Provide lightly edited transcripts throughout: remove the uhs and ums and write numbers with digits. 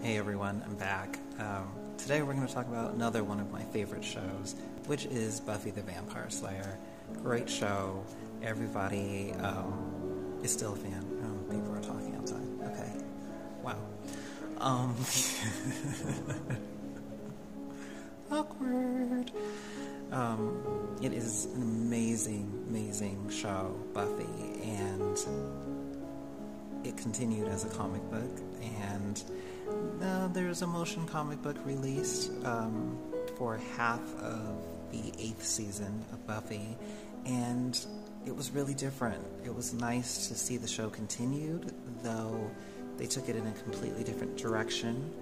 Hey everyone, I'm back. Today we're going to talk about another one of my favorite shows, which is Buffy the Vampire Slayer. Great show. Everybody is still a fan. People are talking outside. Okay. Wow. Awkward. It is an amazing show, Buffy, and it continued as a comic book, and there's a motion comic book released for half of the 8th season of Buffy, and it was really different. It was nice to see the show continued, though they took it in a completely different direction,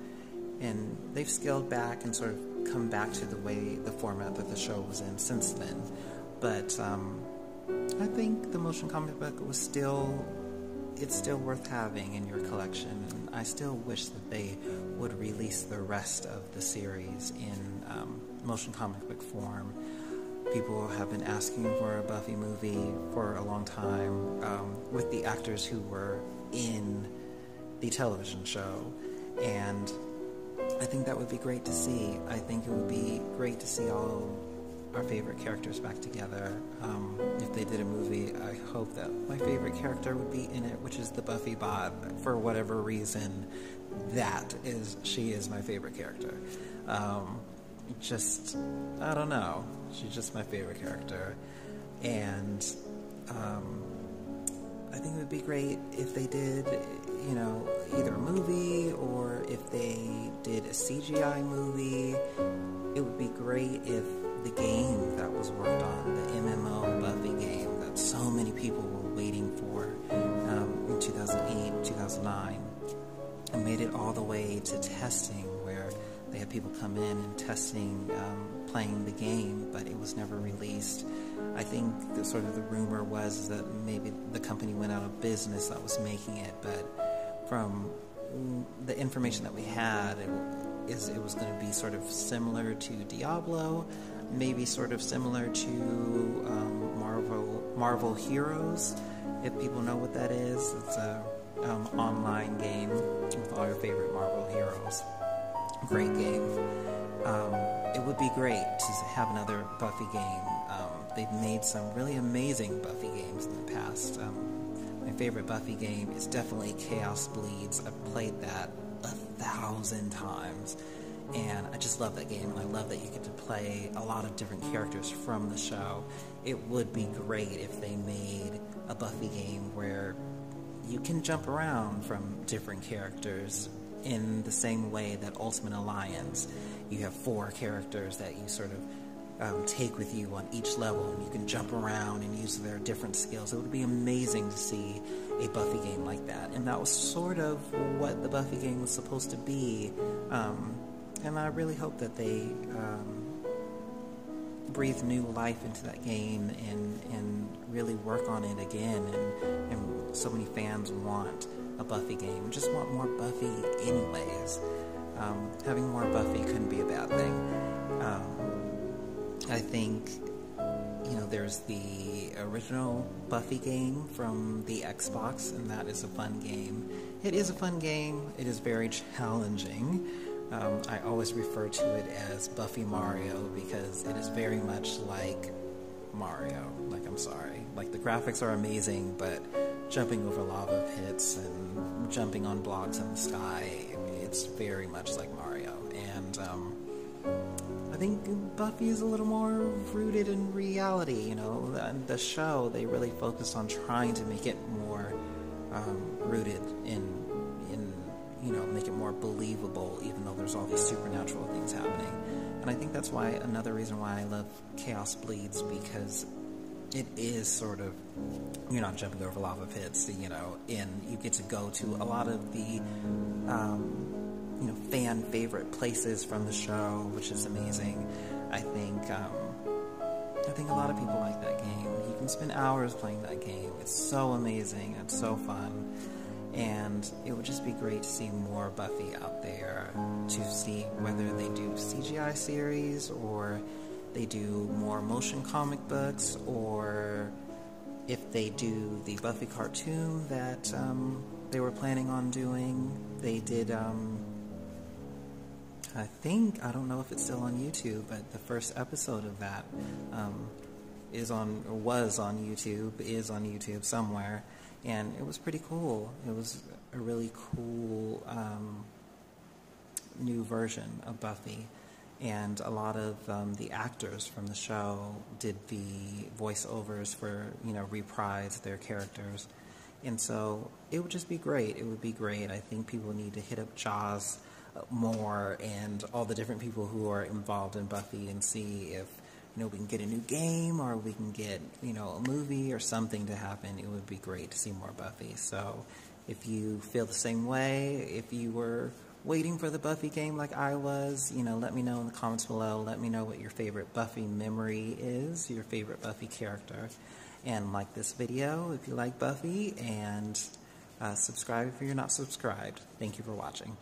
and they've scaled back and sort of come back to the format that the show was in since then. But I think the motion comic book was still worth having in your collection, and I still wish that they would release the rest of the series in motion comic book form. People have been asking for a Buffy movie for a long time, with the actors who were in the television show, and I think that would be great to see. I think it would be great to see all our favorite characters back together. If they did a movie, I hope that my favorite character would be in it, which is the Buffy bot. For whatever reason, she is my favorite character. I don't know. She's just my favorite character. And I think it would be great if they did, either a movie or if they did a CGI movie. It would be great if the game that was worked on, the MMO Buffy game that so many people were waiting for in 2008, 2009, and made it all the way to testing, where they had people come in and testing, playing the game, but it was never released. I think the rumor was that maybe the company went out of business that was making it, but from the information that we had, it was going to be sort of similar to Diablo, maybe sort of similar to Marvel Heroes, if people know what that is. It's a online game with all your favorite Marvel heroes. Great game. It would be great to have another Buffy game. They've made some really amazing Buffy games in the past. My favorite Buffy game is definitely Chaos Bleeds. I've played that 1,000 times, and I just love that game. I love that you get to play a lot of different characters from the show. It would be great if they made a Buffy game where you can jump around from different characters in the same way that Ultimate Alliance. You have 4 characters that you sort of take with you on each level, and you can jump around and use their different skills. It would be amazing to see a Buffy game like that, and that was sort of what the Buffy game was supposed to be, and I really hope that they breathe new life into that game and really work on it again, and so many fans want a Buffy game, just want more Buffy anyways. Having more Buffy couldn't be a bad thing. I think, there's the original Buffy game from the Xbox, and that is a fun game. It is a fun game. It is very challenging. I always refer to it as Buffy Mario because it is very much like Mario. The graphics are amazing, but jumping over lava pits and jumping on blocks in the sky, it's very much like Mario. And I think Buffy is a little more rooted in reality. The show, they really focused on trying to make it more rooted in make it more believable, even though there's all these supernatural things happening. And I think that's another reason why I love Chaos Bleeds, because it is sort of, you're not jumping over lava pits, and you get to go to a lot of the fan favorite places from the show, which is amazing. I think a lot of people like that game. You can spend hours playing that game. It's so amazing. It's so fun. And it would just be great to see more Buffy out there, to see whether they do CGI series or they do more motion comic books, or if they do the Buffy cartoon that they were planning on doing. They did I don't know if it's still on YouTube, but the first episode of that was on YouTube somewhere, and it was pretty cool. It was a really cool new version of Buffy, and a lot of the actors from the show did the voiceovers for, reprise their characters. And so it would just be great. It would be great. I think people need to hit up Jaws more and all the different people who are involved in Buffy and see if, we can get a new game or we can get, a movie or something to happen. It would be great to see more Buffy. So if you feel the same way, if you were waiting for the Buffy game like I was, let me know in the comments below. Let me know what your favorite Buffy memory is, your favorite Buffy character. And like this video if you like Buffy, and subscribe if you're not subscribed. Thank you for watching.